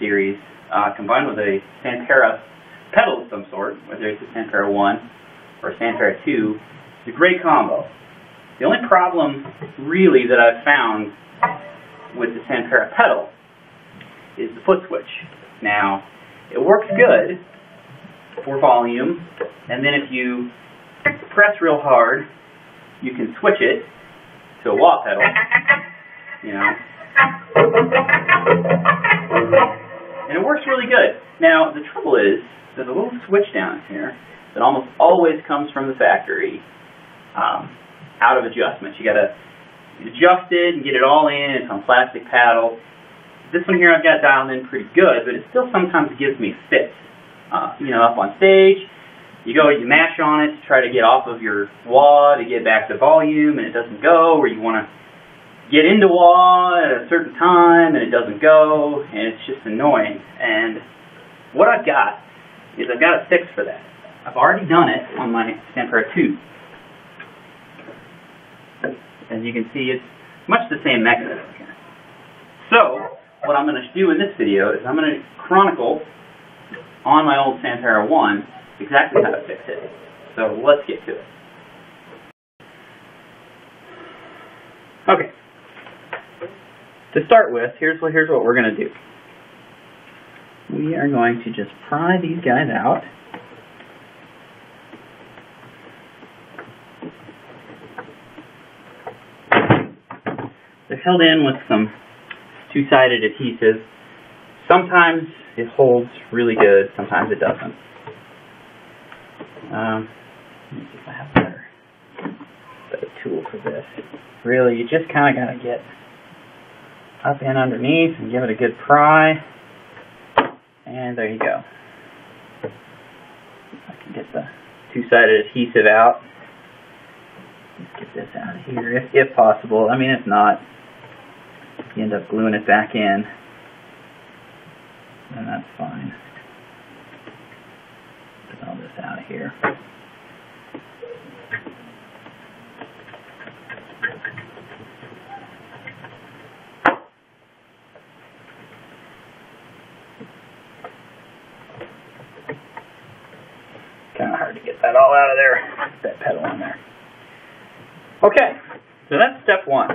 series combined with a Sanpera pedal of some sort, whether it's a Sanpera 1 or a Sanpera 2, is a great combo. The only problem really that I've found with the Sanpera pedal is the foot switch. Now, it works good for volume, and then if you press real hard, you can switch it to a wah pedal, you know, and it works really good. Now, the trouble is, there's a little switch down here that almost always comes from the factory, out of adjustments. You gotta adjust it and get it all in. It's on plastic paddle. This one here I've got dialed in pretty good, but it still sometimes gives me fits. You know, up on stage, you mash on it to try to get off of your wah to get back to volume, and it doesn't go, or you want to get into wah at a certain time, and it doesn't go, and it's just annoying. And what I've got is I've got a fix for that. I've already done it on my Sanpera 2. As you can see, it's much the same mechanism here. So, what I'm going to do in this video is I'm going to chronicle on my old Sanpera 1 exactly how to fix it. So let's get to it. Okay. To start with, here's what we're going to do. We are going to just pry these guys out. They're held in with some two-sided adhesive. Sometimes it holds really good, sometimes it doesn't. Let me see if I have a better tool for this. Really, you just kind of got to get up and underneath and give it a good pry. And there you go. I can get the two-sided adhesive out. Let's get this out of here, if possible. I mean, if not, you end up gluing it back in, and that's fine. Get all this out of here. Kind of hard to get that all out of there, that pedal on there. Okay, so that's step 1.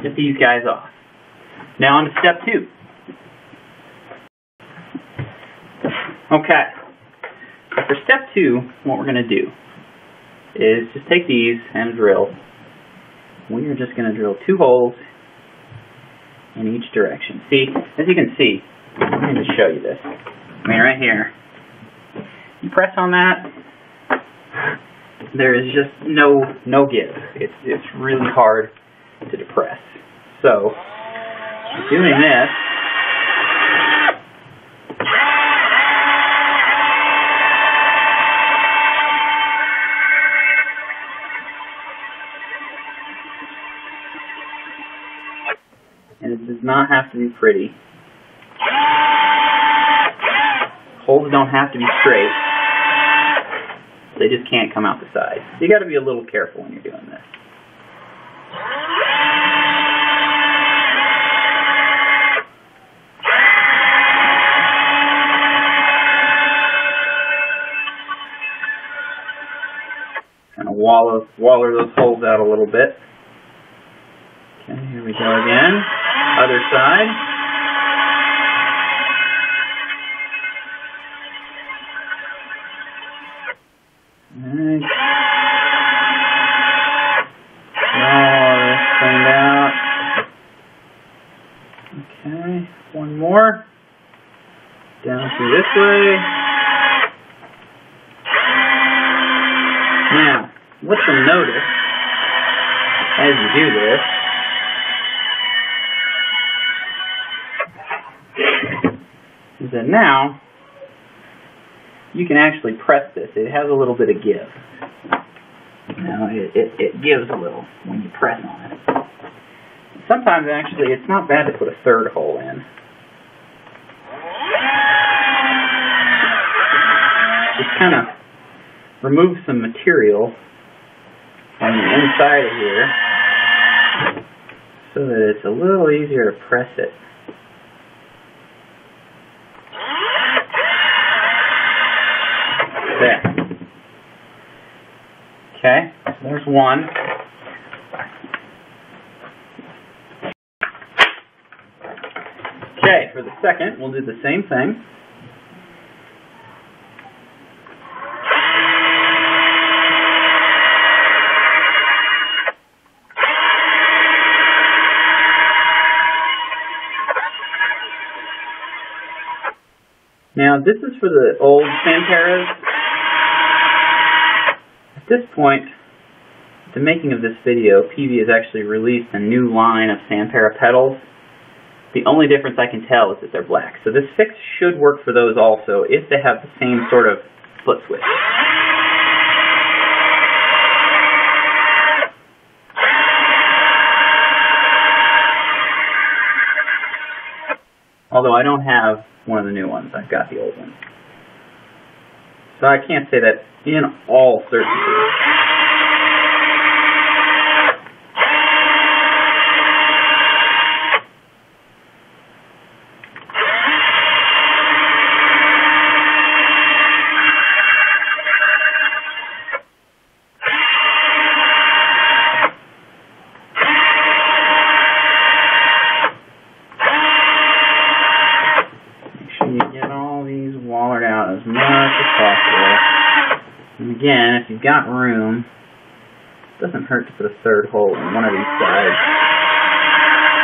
Get these guys off. Now on to step 2. Okay, for step 2, what we're going to do is just take these and drill. We are just going to drill 2 holes in each direction. See, as you can see, I'm going to show you this. I mean, right here. You press on that, there is just no give. It's really hard to depress. So, doing this, and it does not have to be pretty. Holes don't have to be straight. They just can't come out the side. So you got to be a little careful when you're doing this. Kind of waller those holes out a little bit. Okay, here we go again. Other side. Alright. All this cleaned out. Okay, one more. Down through this way. Now, what you'll notice as you do this is that now you can actually press this. It has a little bit of give. Now, it gives a little when you press on it. Sometimes, actually, it's not bad to put a 3rd hole in. Just kind of remove some material on the inside of here so that it's a little easier to press it. there. Okay, so there's one. Okay, for the second, we'll do the same thing. Now, this is for the old Sanperas. At this point, the making of this video, Peavey has actually released a new line of Sanpera pedals. The only difference I can tell is that they're black. So this fix should work for those also, if they have the same sort of foot switch. Although I don't have one of the new ones, I've got the old one. So I can't say that in all certainty. You get all these wallered out as much as possible. And again, if you've got room, it doesn't hurt to put a third hole in one of these sides.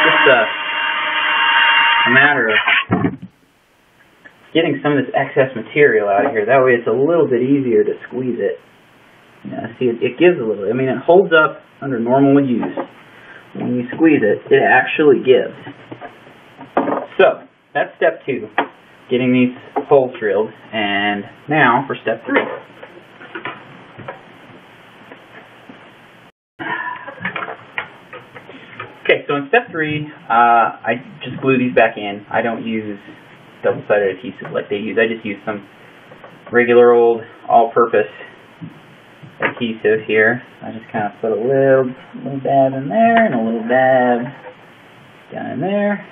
Just a matter of getting some of this excess material out of here. That way it's a little bit easier to squeeze it. You know, see, it gives a little. I mean, it holds up under normal use. When you squeeze it, it actually gives. So, that's step 2. Getting these holes drilled, and now for step 3. Okay, so in step 3, I just glue these back in. I don't use double-sided adhesive like they use. I just use some regular old all-purpose adhesive here. I just kind of put a little dab in there, and a little dab down in there,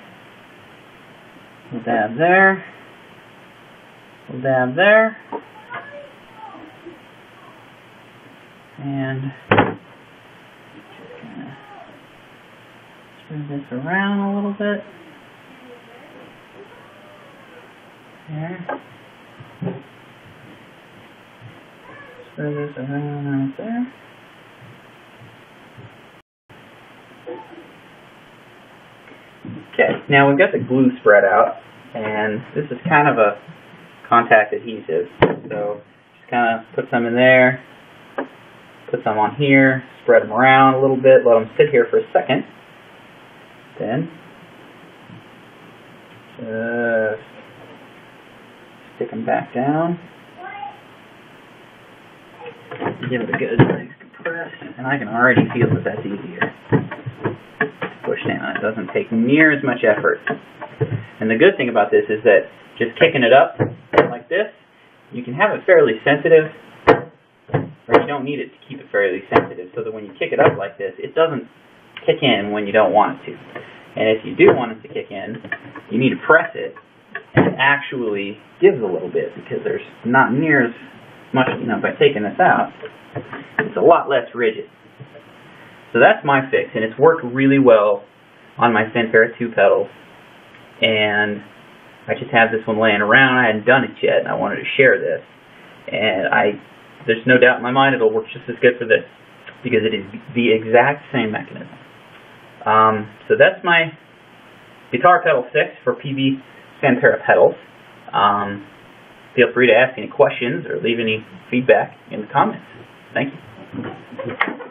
a little dab there, little dab there, and just kind of spread this around a little bit. There. Spread this around right there. Okay, now we've got the glue spread out, and this is kind of a contact adhesive. So just kind of put some in there, put some on here, spread them around a little bit, let them sit here for a second. Then just stick them back down. Give it a good nice compress, and I can already feel that that's easier to push down. It doesn't take near as much effort. And the good thing about this is that just kicking it up like this, you can have it fairly sensitive, or you don't need it to keep it fairly sensitive, so that when you kick it up like this, it doesn't kick in when you don't want it to. And if you do want it to kick in, you need to press it, and it actually gives a little bit, because there's not near as much, by taking this out, it's a lot less rigid. So that's my fix, and it's worked really well on my Sanpera 2 pedals, and I just have this one laying around. I hadn't done it yet, and I wanted to share this, and there's no doubt in my mind it'll work just as good for this, because it is the exact same mechanism. So that's my guitar pedal fix for Peavey Sanpera pedals. Feel free to ask any questions or leave any feedback in the comments. Thank you.